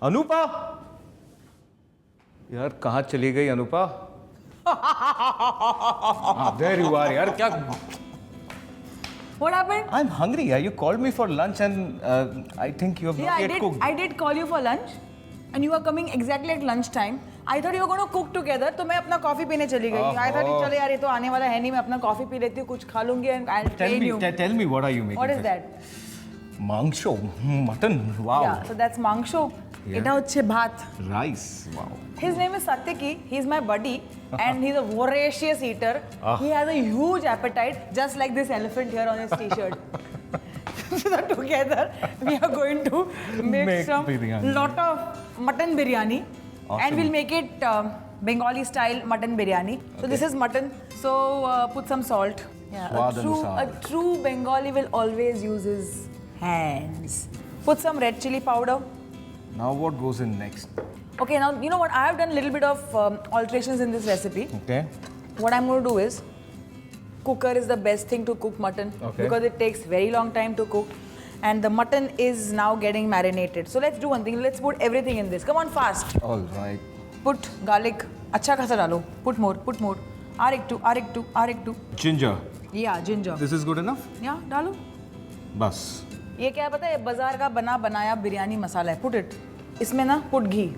अनुपा, यार कहाँ चली गई अनुपा? There you are, यार क्या? What happened? I'm hungry. Yeah, you called me for lunch and I think you have not yet cooked. I did call you for lunch, and you were coming exactly at lunch time. I thought you were going to cook together, तो मैं अपना coffee पीने चली गई. I thought चलो यार ये तो आने वाला है नहीं, मैं अपना कॉफी पी लेती हूँ, कुछ खा लूँगी and I'll train you. Tell me, what are you making? What is that? Mangsho, mutton. Wow. Yeah, so that's mangsho. Yeah. এটা হচ্ছে ভাত. Rice. Wow. His name is Satyaki. He's my buddy, and he's a voracious eater. He has a huge appetite, just like this elephant here on his T-shirt. So together we are going to make some biryani. lot of mutton biryani, Awesome. and we'll make it Bengali style mutton biryani. So this is mutton. So put some salt. Yeah, Swad a anusar. true Bengali will always use his hands. Put some red chili powder. Now what goes in next? Okay, now you know what? I have done a little bit of alterations in this recipe. Okay. What I'm going to do is, cooker is the best thing to cook mutton because it takes very long time to cook, and the mutton is now getting marinated. So let's do one thing. Let's put everything in this. Come on, fast. All right. Put garlic. अच्छा खासा डालो. Put more. Put more. Arik two. Ginger. Yeah, ginger. This is good enough? Yeah, डालो. बस. ये क्या पता है? बाजार का बना बनाया बिरयानी मसाला है. Put it. इसमें ना put ghee.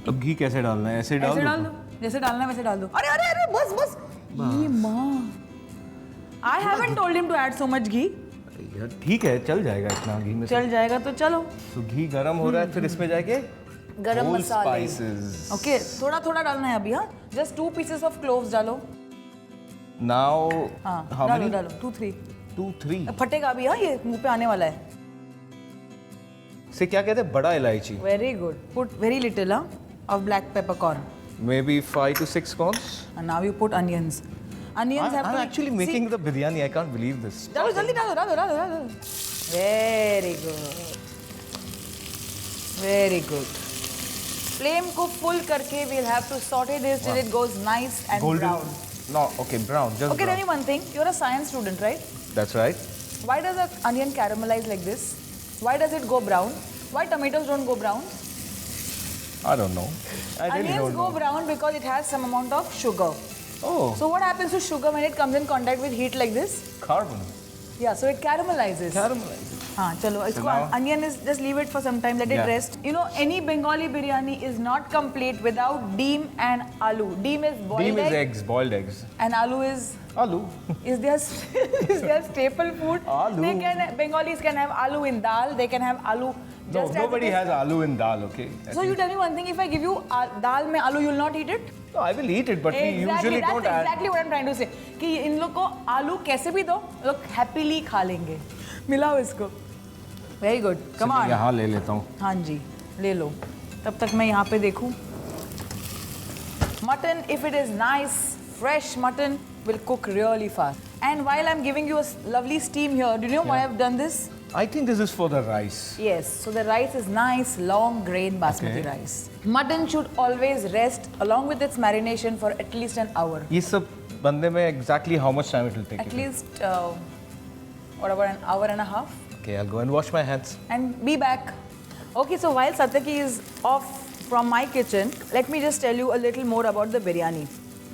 अब घी कैसे डालना है? ऐसे डाल दो. जैसे डालना है वैसे डाल दो. अरे बस. ये माँ. I haven't told him to add so much ghee. यार ठीक है, चल जाएगा इतना घी में. चल जाएगा तो चलो. तो घी गरम हो रहा है, फिर इसमें जाके गरम मसाले. स्पाइसेस. ओके, थोड़ा डालना है अभी. हाँ, जस्ट 2 pieces of cloves डालो. नाउ हाँ, डालो 2-3. 2-3. फटेगा अभी. हाँ, ये मुंह पे आने वाला है. से क्या कहते हैं? बड़ा इलायची. Very good. Put very little of black peppercorn. Maybe 5 to 6 corns. And now you put onions. Onions have I'm to. actually making the biryani. I can't believe this. डालो जल्दी डालो. Very good. Very good. Flame को full करके we'll have to saute this till it goes nice and Golden. brown. No, okay, brown. Just Okay, brown. tell me one thing. You're a science student, right? That's right. Why does an onion caramelize like this? Why does it go brown? Why tomatoes don't go brown? I don't know. I really Onions don't go know. brown because it has some amount of sugar. Oh, So what happens to sugar when it comes in contact with heat like this? carbon. Yeah, so it caramelizes. Caramelizes. हाँ चलो इसको now- onion is just leave it for some time, let it Yeah. rest. You know, any Bengali biryani is not complete without deem and aloo. Deem is boiled Deem is egg, eggs, boiled eggs. and aloo is Aloo. their is their staple food. Aloo. They can Bengalis can have aloo in dal. They can have aloo. No, Just as nobody it is. has aloo in dal, okay? So you tell me one thing. If I give you dal में aloo, you'll not eat it? No, I will eat it, but we usually that's don't add. exactly what I'm trying to say. कि इन लोग को आलू कैसे भी दो, लोग happily खा लेंगे. मिलाओ इसको. Very good. Come on. यहाँ ले लेता हूँ. हाँ जी, ले लो. तब तक मैं यहाँ पे देखूँ. Mutton, if it is nice, fresh mutton, will cook really fast. And while I'm giving you a lovely steam here, do you know why I've done this? I think this is for the rice. Yes, so the rice is nice, long grain basmati rice. Mutton should always rest along with its marination for at least an hour. ये सब बनने में exactly how much time it will take? At least, what about an hour and a half? Okay, I'll go and wash my hands. And be back. Okay, so while Satyaki is off from my kitchen, let me just tell you a little more about the biryani.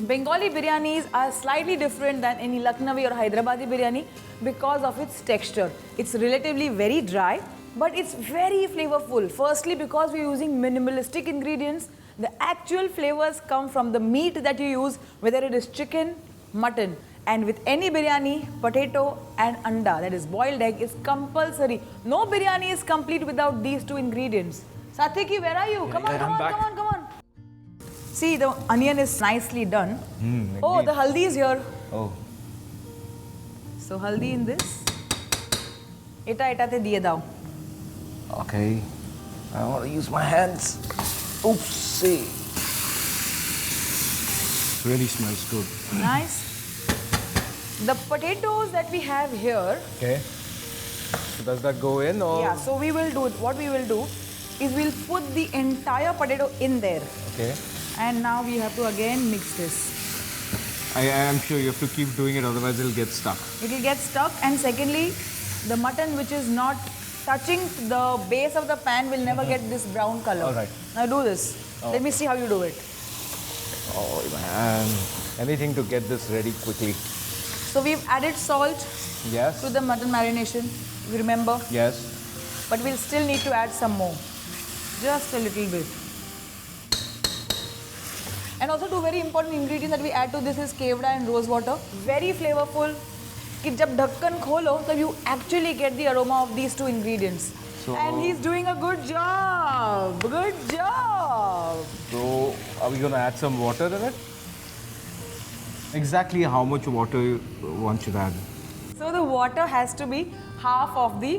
Bengali biryanis are slightly different than any Lucknowi or Hyderabadi biryani because of its texture. It's relatively very dry, but it's very flavorful. Firstly, because we're using minimalistic ingredients, the actual flavors come from the meat that you use, whether it is chicken, mutton. And with any biryani, potato and anda, that is boiled egg, is compulsory. No biryani is complete without these two ingredients. Satyaki, where are you? Come on. See, the onion is nicely done. Oh, the haldi is here. Oh. So haldi in this. Eta te diye dao. Okay. I want to use my hands. Oopsie. Really smells good. Nice. The potatoes that we have here. Okay. So does that go in or? Yeah, so we will do, what we will do is we'll put the entire potato in there. Okay. And now we have to again mix this. I am sure you have to keep doing it, otherwise it'll get stuck. It will get stuck. And secondly, the mutton which is not touching the base of the pan will never get this brown color. All right. Now do this. Let me see how you do it. Oh man, anything to get this ready quickly. So we've added salt Yes. to the mutton marination, you remember? Yes. But we'll still need to add some more. Just a little bit. And also two very important ingredients that we add to this is kevda and rose water. Very flavorful. कि जब ढक्कन खोलो तब you actually get the aroma of these two ingredients. So- And he's doing a good job. Good job. So, are we gonna add some water in it? Exactly how much water one should add? So the water has to be half of the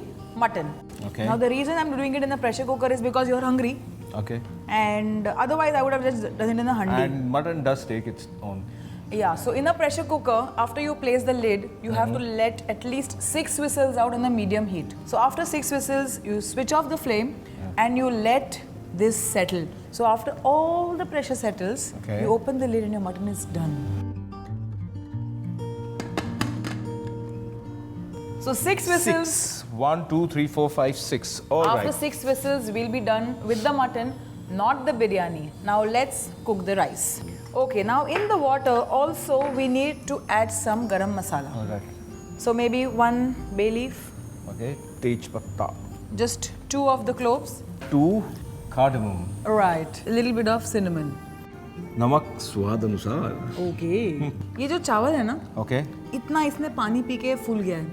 mutton. Okay. Now the reason I'm doing it in the pressure cooker is because you're hungry. Okay. And otherwise I would have just done it in the handi. And mutton does take its own. Yeah, so in a pressure cooker, after you place the lid, you have to let at least 6 whistles out on the medium heat. So after 6 whistles, you switch off the flame and you let this settle. So after all the pressure settles, Okay. you open the lid and your mutton is done. So 6 whistles. 6. 1, 2, 3, 4, 5, 6. All After right. 6 whistles, we'll be done with the mutton, not the biryani. Now let's cook the rice. Okay, now in the water also we need to add some garam masala. All right. So maybe 1 bay leaf, Okay. Tej patta. just 2 of the cloves. 2 cardamom. Right, a little bit of cinnamon. नमक स्वाद अनुसार. Okay. ये जो चावल है ना, Okay. इतना इसने पानी पी के फूल गया है.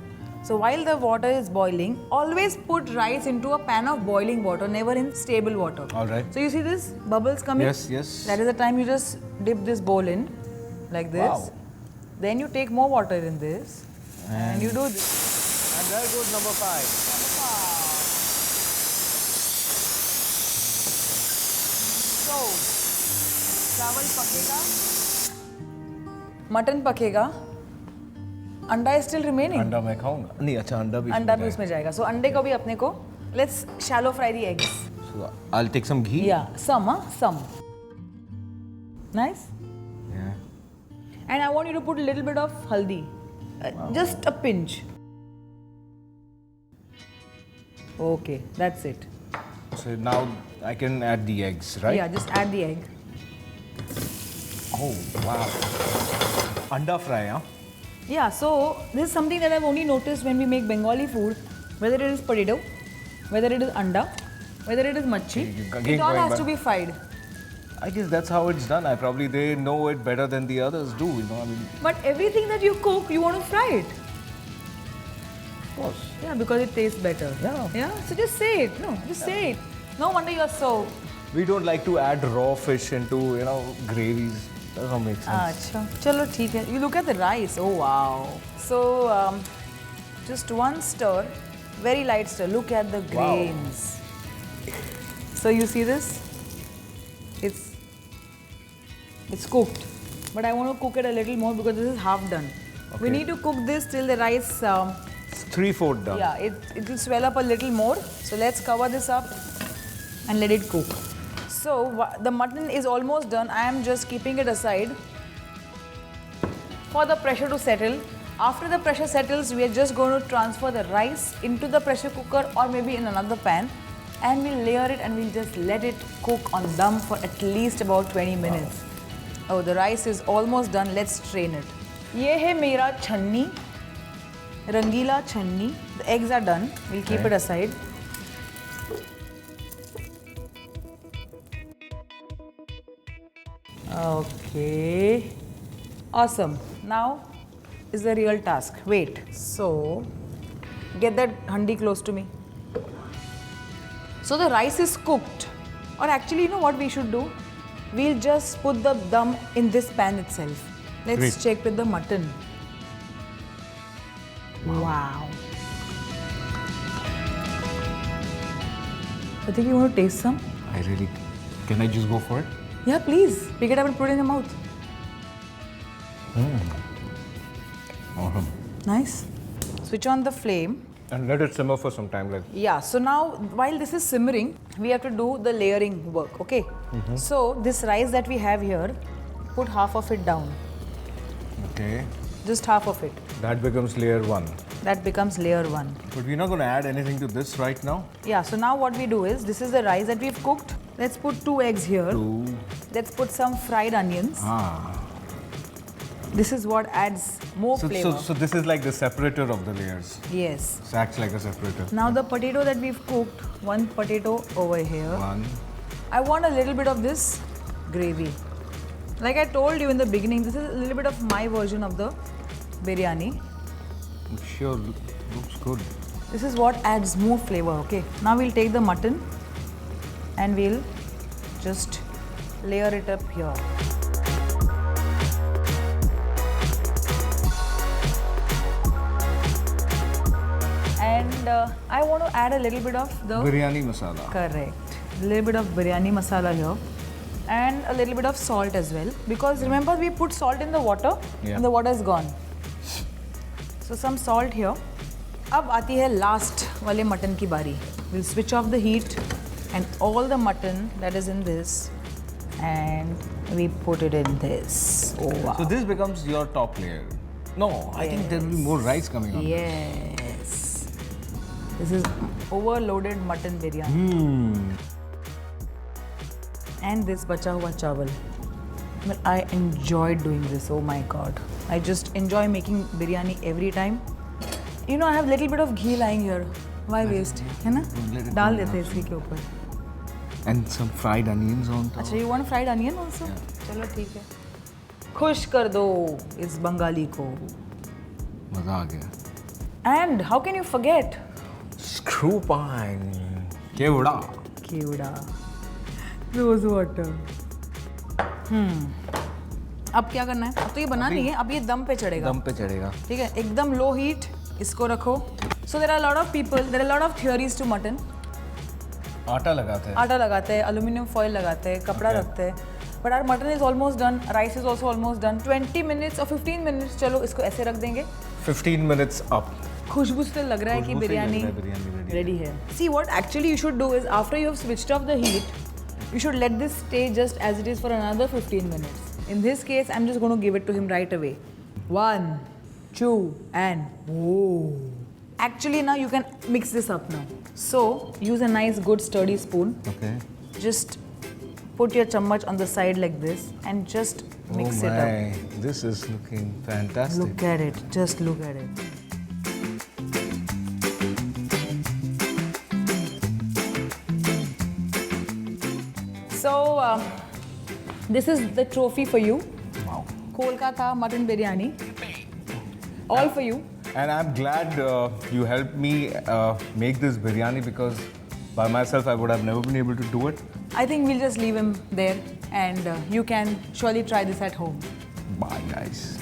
So while the water is boiling, always put rice into a pan of boiling water, never in stable water. All right. So you see this bubbles coming? Yes, yes. That is the time you just dip this bowl in, like this. Wow. Then you take more water in this, and you do this. And there goes number 5. So, चावल पकेगा, mutton पकेगा, अंडा is still remaining. अंडा मैं खाऊंगा. नहीं अच्छा अंडा भी. अंडा भी उसमें जाएगा. So अंडे को भी अपने को let's shallow fry the eggs. So I'll take some ghee. Yeah, some. Nice. Yeah. And I want you to put a little bit of haldi, just a pinch. Okay, that's it. So now I can add the eggs, right? Yeah, just add the egg. Oh wow. Anda fry, huh? Yeah, so this is something that I've only noticed when we make Bengali food, whether it is potato, whether it is anda, whether it is machi, Again it all going has back. to be fried. I guess that's how it's done. They know it better than the others do, you know. I mean, But everything that you cook, you want to fry it. of course. Yeah, because it tastes better. Yeah. Yeah, so just say it. No, just say it. No wonder you're so... We don't like to add raw fish into, you know, gravies. That doesn't make sense. Acha. Chalo, theek hai. You look at the rice. Oh, wow. So, just one stir, very light stir. Look at the Wow. grains. So, you see this? It's cooked. But I want to cook it a little more because this is half done. We Okay. need to cook this till the rice... It's 3/4 done. yeah, it will swell up a little more. So, let's cover this up and let it cook. So, the mutton is almost done. I am just keeping it aside for the pressure to settle. After the pressure settles, we are just going to transfer the rice into the pressure cooker or maybe in another pan, and we'll layer it and we'll just let it cook on dum for at least about 20 minutes. Oh, the rice is almost done. Let's strain it. ये है मेरा छन्नी, रंगीला छन्नी. The eggs are done. We'll keep it aside. Okay. Awesome. Now is the real task. Wait. So, get that handi close to me. So the rice is cooked. Or actually, you know what we should do? We'll just put the dum in this pan itself. Let's Great. check with the mutton. Wow. I think you want to taste some? Can I just go for it? Yeah, please. Pick it up and put it in your mouth. Awesome. Nice. Switch on the flame. And let it simmer for some time. Like. Yeah, so now while this is simmering, we have to do the layering work, okay? So this rice that we have here, put half of it down. Okay. Just half of it. That becomes layer 1. that becomes layer 1. But we're not going to add anything to this right now. Yeah, so now what we do is, this is the rice that we've cooked. Let's put 2 eggs here. 2. Let's put some fried onions. This is what adds more flavor. So this is like the separator of the layers. Yes. It acts like a separator. Now the potato that we've cooked, 1 potato over here. 1. I want a little bit of this gravy. Like I told you in the beginning, this is a little bit of my version of the biryani. Sure, looks good. This is what adds more flavor, okay? Now we'll take the mutton and we'll just layer it up here. And I want to add a little bit of the... Biryani masala. Correct. A little bit of biryani masala here. And a little bit of salt as well. Because remember we put salt in the water and the water is gone. So some salt here. अब आती है last वाले mutton की बारी. We'll switch off the heat and all the mutton that is in this and we put it in this. Oh wow. So this becomes your top layer. No, I think there will be more rice coming on. Yes. This is overloaded mutton biryani. And this bacha hua chawal. Well, I enjoyed doing this, oh my god. I just enjoy making biryani every time. You know, I have little bit of ghee lying here. Why waste? है ना? डाल देते हैं इसके के ऊपर. And some fried onions on top. अच्छा, you want fried onion also? चलो ठीक है. खुश कर दो इस बंगाली को. मजा आ गया. And how can you forget? Screw pine. Kevda. Kevda. Rose water. अब क्या करना है? अब तो ये बना नहीं है, अब ये दम पे चढ़ेगा. दम पे चढ़ेगा. ठीक है, एकदम लो हीट इसको रखो. So there are a lot of people, there are a lot of theories to mutton. आटा लगाते हैं. आटा लगाते हैं, aluminium foil लगाते हैं, कपड़ा रखते हैं. But our mutton is almost done, rice is also almost done. 20 minutes or 15 minutes, चलो इसको ऐसे रख देंगे. 15 minutes up. खुशबू से लग रहा है कि बिरयानी ready है. See what actually you should do is after you have switched off the heat, you should let this stay just as it is for another 15 minutes. In this case, I'm just going to give it to him right away. 1, 2, and whoa. Actually, now you can mix this up now. So, use a nice good sturdy spoon. Okay. Just put your chammach on the side like this and just mix it up. This is looking fantastic. Look at it. Just look at it. So, this is the trophy for you. Wow. Kolkata mutton biryani. All for you. And I'm glad you helped me make this biryani because by myself I would have never been able to do it. I think we'll just leave him there and you can surely try this at home. Bye guys.